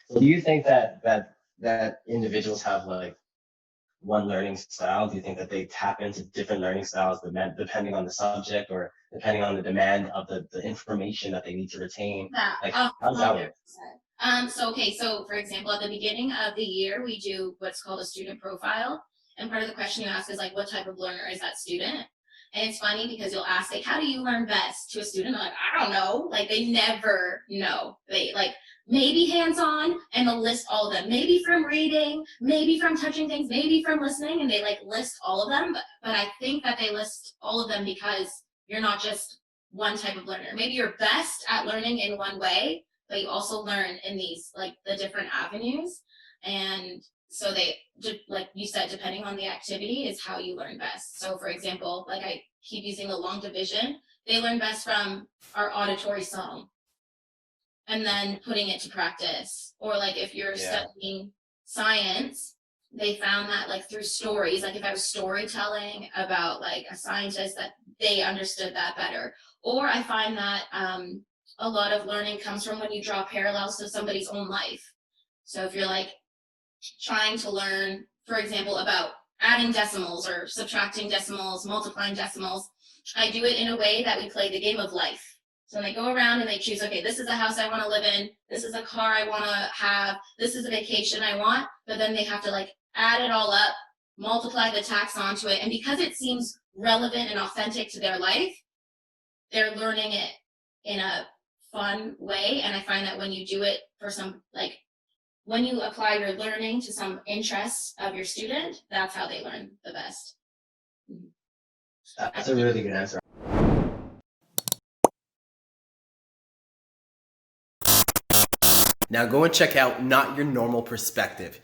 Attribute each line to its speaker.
Speaker 1: So do you think that individuals have like one learning style? Do you think that they tap into different learning styles depending on the subject or depending on the demand of the information that they need to retain?
Speaker 2: Yeah,
Speaker 1: Like, how does that work?
Speaker 2: 100%. So for example, at the beginning of the year, we do what's called a student profile. And part of the question you ask is like, what type of learner is that student? And it's funny because you'll ask, like, how do you learn best to a student? They're like, I don't know. Like, they never know. They like maybe hands-on and they'll list all of them. Maybe from reading, maybe from touching things, maybe from listening, and they like list all of them. But I think that they list all of them because you're not just one type of learner. Maybe you're best at learning in one way, but you also learn in these like the different avenues. And so they, like you said, depending on the activity is how you learn best. So for example, like I keep using the long division, they learn best from our auditory song and then putting it to practice. Or like if you're
Speaker 1: Yeah.
Speaker 2: studying science, they found that like through stories, like if I was storytelling about like a scientist, that they understood that better. Or I find that a lot of learning comes from when you draw parallels to somebody's own life. So if you're like trying to learn, for example, about adding decimals or subtracting decimals, multiplying decimals, I do it in a way that we play the game of life. So they go around and they choose, okay, this is a house I want to live in, this is a car I want to have, this is a vacation I want, but then they have to like add it all up, multiply the tax onto it. And because it seems relevant and authentic to their life, they're learning it in a fun way. And I find that when you do it for some, like when you apply your learning to some interests of your student, that's how they learn the best.
Speaker 1: That's a really good answer.
Speaker 3: Now go and check out Not Your Normal Perspective.